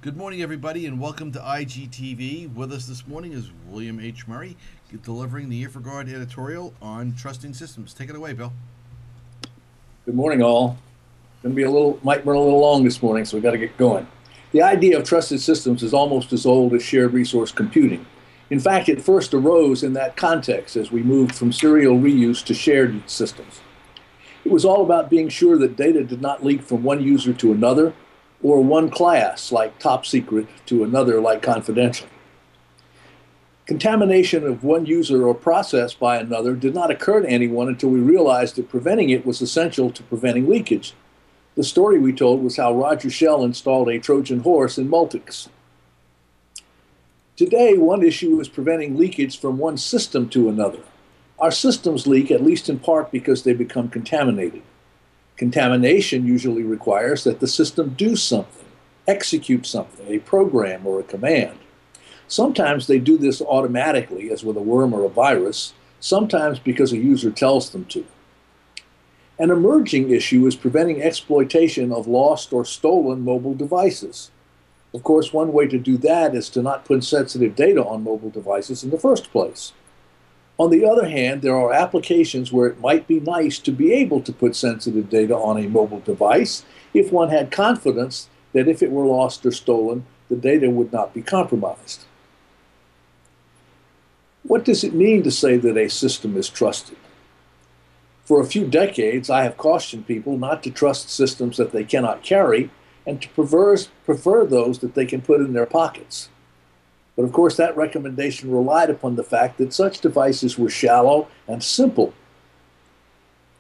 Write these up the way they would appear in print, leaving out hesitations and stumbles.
Good morning, everybody, and welcome to IGTV. With us this morning is William H. Murray, delivering the InfraGard editorial on trusting systems. Take it away, Bill. Good morning, all. Going to be might run a little long this morning, so we got to get going. The idea of trusted systems is almost as old as shared resource computing. In fact, it first arose in that context as we moved from serial reuse to shared systems. It was all about being sure that data did not leak from one user to another, or one class, like top secret, to another, like confidential. Contamination of one user or process by another did not occur to anyone until we realized that preventing it was essential to preventing leakage. The story we told was how Roger Shell installed a Trojan horse in Multics. Today, one issue is preventing leakage from one system to another. Our systems leak, at least in part, because they become contaminated. Contamination usually requires that the system do something, execute something, a program or a command. Sometimes they do this automatically, as with a worm or a virus, sometimes because a user tells them to. An emerging issue is preventing exploitation of lost or stolen mobile devices. Of course, one way to do that is to not put sensitive data on mobile devices in the first place. On the other hand, there are applications where it might be nice to be able to put sensitive data on a mobile device if one had confidence that if it were lost or stolen, the data would not be compromised. What does it mean to say that a system is trusted? For a few decades, I have cautioned people not to trust systems that they cannot carry and to prefer those that they can put in their pockets. But of course, that recommendation relied upon the fact that such devices were shallow and simple.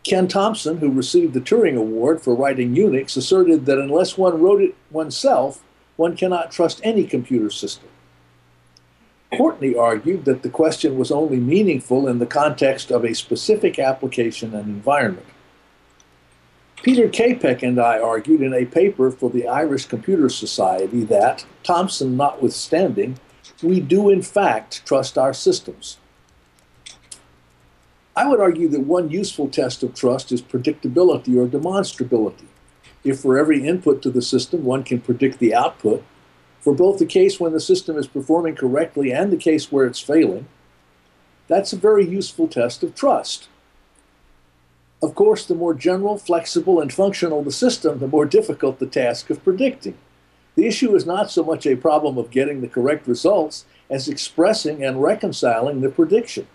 Ken Thompson, who received the Turing Award for writing Unix, asserted that unless one wrote it oneself, one cannot trust any computer system. Courtney argued that the question was only meaningful in the context of a specific application and environment. Peter Capek and I argued in a paper for the Irish Computer Society that, Thompson notwithstanding, we do in fact trust our systems. I would argue that one useful test of trust is predictability or demonstrability. If for every input to the system one can predict the output, for both the case when the system is performing correctly and the case where it's failing, that's a very useful test of trust. Of course, the more general, flexible, and functional the system, the more difficult the task of predicting. The issue is not so much a problem of getting the correct results as expressing and reconciling the prediction.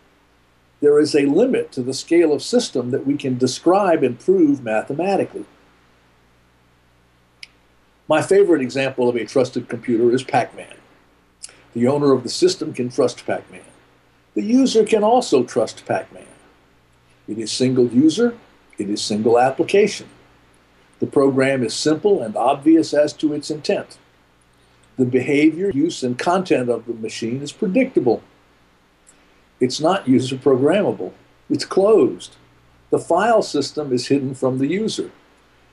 There is a limit to the scale of system that we can describe and prove mathematically. My favorite example of a trusted computer is Pac-Man. The owner of the system can trust Pac-Man. The user can also trust Pac-Man. It is single user, it is single application. The program is simple and obvious as to its intent. The behavior, use, and content of the machine is predictable. It's not user programmable. It's closed. The file system is hidden from the user.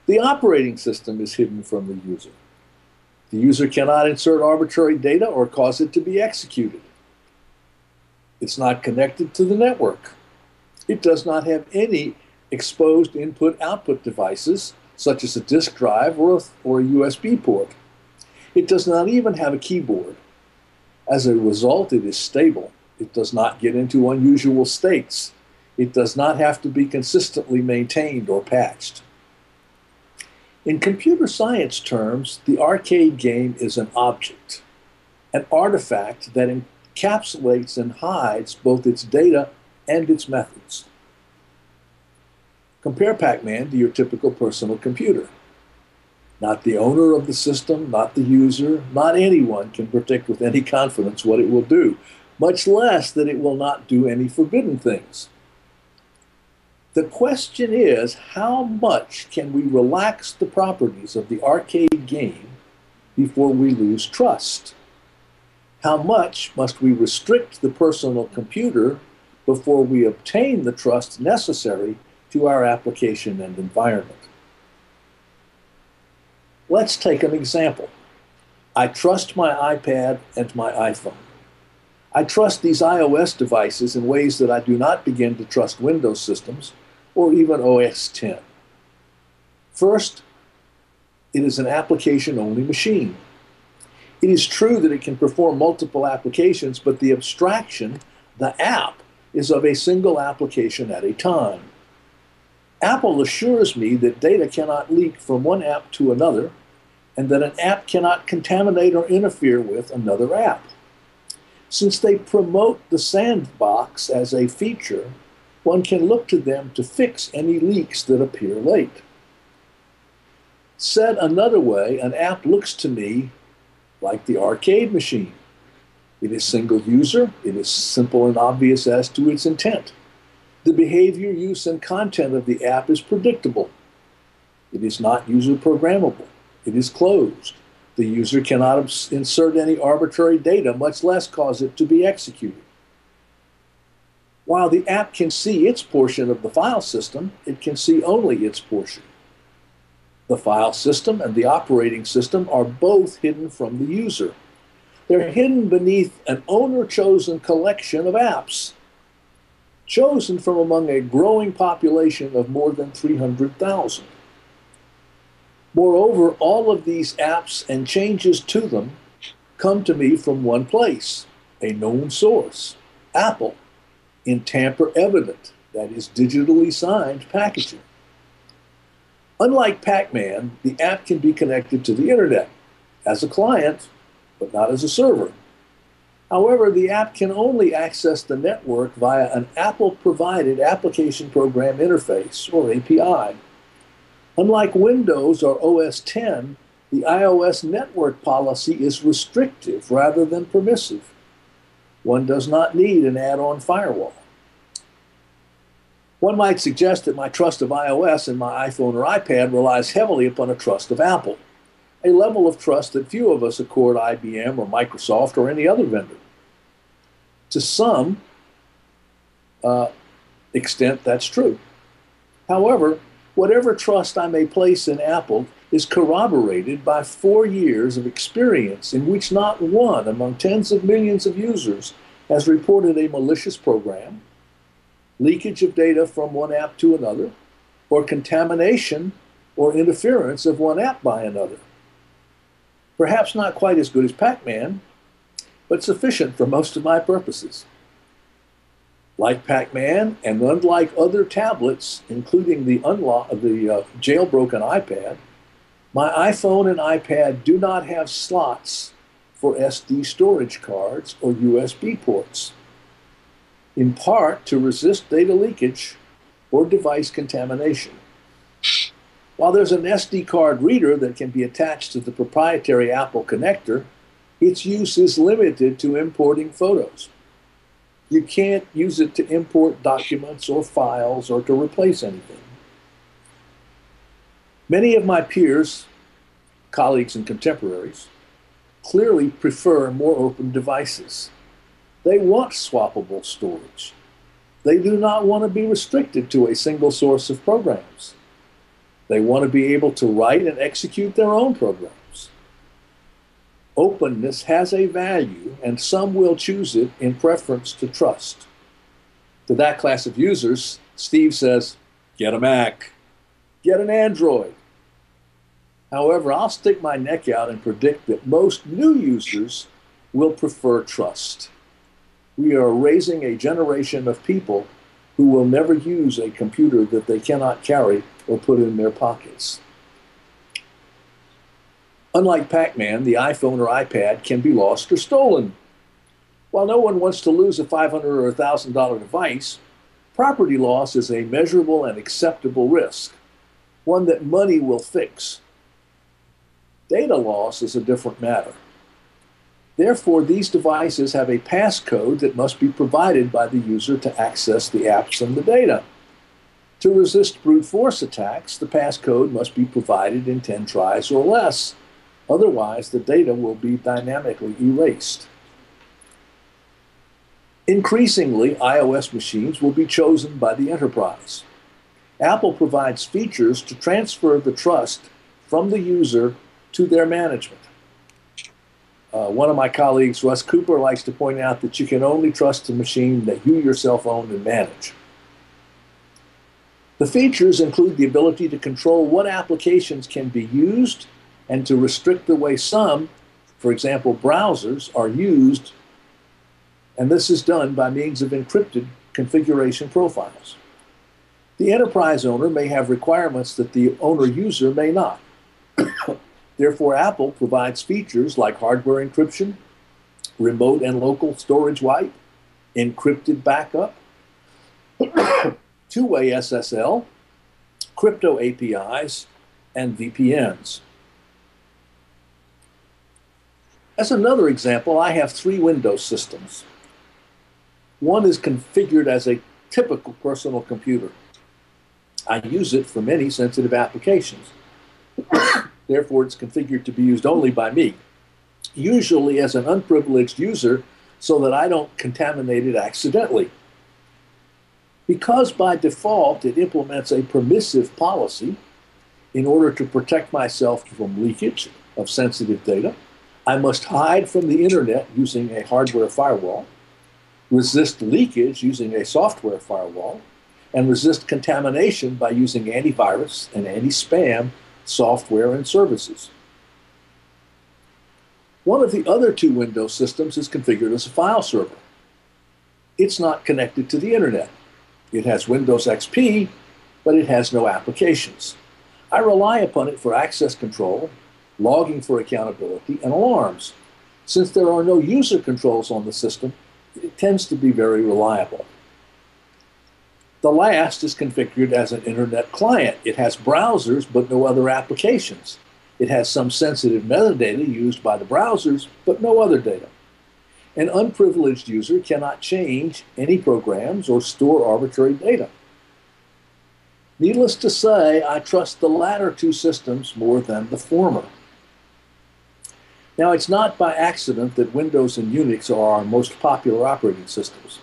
The operating system is hidden from the user. The user cannot insert arbitrary data or cause it to be executed. It's not connected to the network. It does not have any exposed input-output devices, such as a disk drive or a USB port. It does not even have a keyboard. As a result, it is stable. It does not get into unusual states. It does not have to be consistently maintained or patched. In computer science terms, the arcade game is an object, an artifact that encapsulates and hides both its data and its methods. Compare Pac-Man to your typical personal computer. Not the owner of the system, not the user, not anyone can predict with any confidence what it will do, much less that it will not do any forbidden things. The question is, how much can we relax the properties of the arcade game before we lose trust? How much must we restrict the personal computer before we obtain the trust necessary to our application and environment? Let's take an example. I trust my iPad and my iPhone. I trust these iOS devices in ways that I do not begin to trust Windows systems or even OS X. First, it is an application-only machine. It is true that it can perform multiple applications, but the abstraction, the app, is of a single application at a time. Apple assures me that data cannot leak from one app to another, and that an app cannot contaminate or interfere with another app. Since they promote the sandbox as a feature, one can look to them to fix any leaks that appear late. Said another way, an app looks to me like the arcade machine. It is single user, it is simple and obvious as to its intent. The behavior, use, and content of the app is predictable. It is not user programmable. It is closed. The user cannot insert any arbitrary data, much less cause it to be executed. While the app can see its portion of the file system, it can see only its portion. The file system and the operating system are both hidden from the user. They're hidden beneath an owner-chosen collection of apps, chosen from among a growing population of more than 300,000. Moreover, all of these apps and changes to them come to me from one place, a known source, Apple, in tamper-evident, that is, digitally signed packaging. Unlike Pac-Man, the app can be connected to the internet as a client, but not as a server. However, the app can only access the network via an Apple-provided application program interface, or API. Unlike Windows or OS X, the iOS network policy is restrictive rather than permissive. One does not need an add-on firewall. One might suggest that my trust of iOS and my iPhone or iPad relies heavily upon a trust of Apple, a level of trust that few of us accord IBM or Microsoft or any other vendor. To some extent, that's true. However, whatever trust I may place in Apple is corroborated by 4 years of experience in which not one among tens of millions of users has reported a malicious program, leakage of data from one app to another, or contamination or interference of one app by another. Perhaps not quite as good as Pac-Man, but sufficient for most of my purposes. Like Pac-Man, and unlike other tablets, including the jailbroken iPad, my iPhone and iPad do not have slots for SD storage cards or USB ports, in part to resist data leakage or device contamination. While there's an SD card reader that can be attached to the proprietary Apple connector, its use is limited to importing photos. You can't use it to import documents or files or to replace anything. Many of my peers, colleagues, and contemporaries clearly prefer more open devices. They want swappable storage. They do not want to be restricted to a single source of programs. They want to be able to write and execute their own programs. Openness has a value, and some will choose it in preference to trust. To that class of users, Steve says, get a Mac, get an Android. However, I'll stick my neck out and predict that most new users will prefer trust. We are raising a generation of people who will never use a computer that they cannot carry or put in their pockets. Unlike Pac-Man, the iPhone or iPad can be lost or stolen. While no one wants to lose a $500 or $1,000 device, property loss is a measurable and acceptable risk, one that money will fix. Data loss is a different matter. Therefore, these devices have a passcode that must be provided by the user to access the apps and the data. To resist brute force attacks, the passcode must be provided in 10 tries or less. Otherwise, the data will be dynamically erased. Increasingly, iOS machines will be chosen by the enterprise. Apple provides features to transfer the trust from the user to their management. One of my colleagues, Russ Cooper, likes to point out that you can only trust a machine that you yourself own and manage. The features include the ability to control what applications can be used and to restrict the way some, For example, browsers are used, and this is done by means of encrypted configuration profiles. The enterprise owner may have requirements that the owner user may not. Therefore, Apple provides features like hardware encryption, remote and local storage wipe, encrypted backup, two-way SSL, crypto APIs, and VPNs. As another example, I have 3 Windows systems. One is configured as a typical personal computer. I use it for many sensitive applications. Therefore, it's configured to be used only by me, usually as an unprivileged user so that I don't contaminate it accidentally. Because by default it implements a permissive policy in order to protect myself from leakage of sensitive data, I must hide from the internet using a hardware firewall, resist leakage using a software firewall, and resist contamination by using antivirus and anti-spam software and services. One of the other 2 Windows systems is configured as a file server. It's not connected to the internet. It has Windows XP, but it has no applications. I rely upon it for access control, logging for accountability, and alarms. Since there are no user controls on the system, it tends to be very reliable. The last is configured as an internet client. It has browsers, but no other applications. It has some sensitive metadata used by the browsers, but no other data. An unprivileged user cannot change any programs or store arbitrary data. Needless to say, I trust the latter 2 systems more than the former. Now, it's not by accident that Windows and Unix are our most popular operating systems.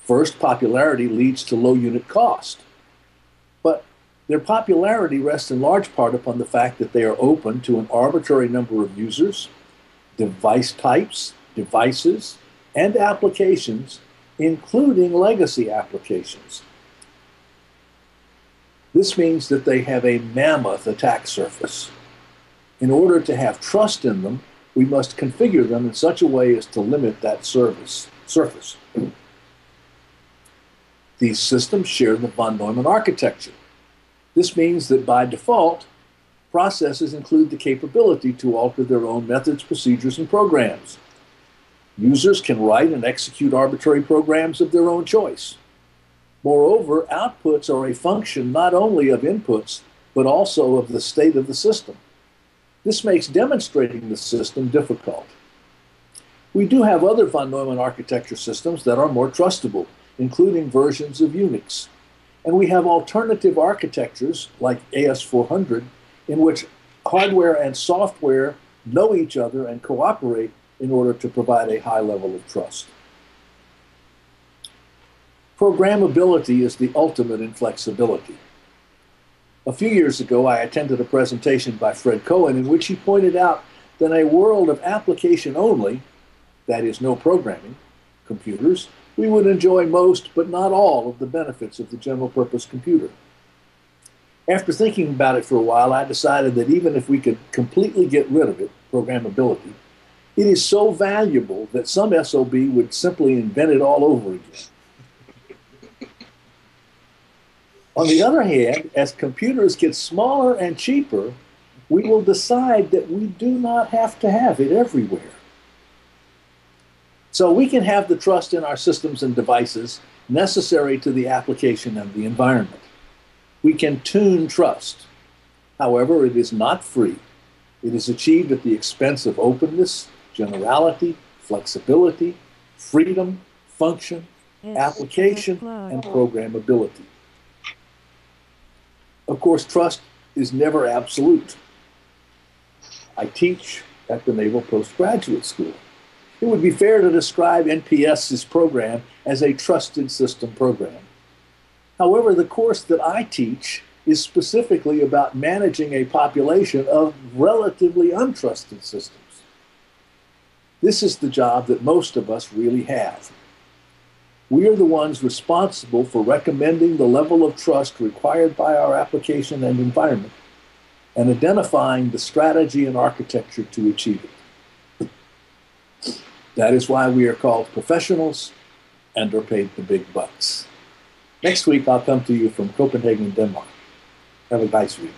First, popularity leads to low unit cost. But their popularity rests in large part upon the fact that they are open to an arbitrary number of users, device types, devices, and applications, including legacy applications. This means that they have a mammoth attack surface. In order to have trust in them, we must configure them in such a way as to limit that surface. These systems share the von Neumann architecture. This means that by default, processes include the capability to alter their own methods, procedures, and programs. Users can write and execute arbitrary programs of their own choice. Moreover, outputs are a function not only of inputs, but also of the state of the system. This makes demonstrating the system difficult. We do have other von Neumann architecture systems that are more trustable, including versions of Unix. And we have alternative architectures like AS400 in which hardware and software know each other and cooperate in order to provide a high level of trust. Programmability is the ultimate in flexibility. A few years ago, I attended a presentation by Fred Cohen in which he pointed out that in a world of application only, that is, no programming, computers, we would enjoy most, but not all, of the benefits of the general purpose computer. After thinking about it for a while, I decided that even if we could completely get rid of it, programmability, it is so valuable that some SOB would simply invent it all over again. On the other hand, as computers get smaller and cheaper, we will decide that we do not have to have it everywhere. So we can have the trust in our systems and devices necessary to the application and the environment. We can tune trust. However, it is not free. It is achieved at the expense of openness, generality, flexibility, freedom, function, application, and programmability. Of course, trust is never absolute. I teach at the Naval Postgraduate School. It would be fair to describe NPS's program as a trusted system program. However, the course that I teach is specifically about managing a population of relatively untrusted systems. This is the job that most of us really have. We are the ones responsible for recommending the level of trust required by our application and environment, and identifying the strategy and architecture to achieve it. That is why we are called professionals and are paid the big bucks. Next week, I'll come to you from Copenhagen, Denmark. Have a nice week.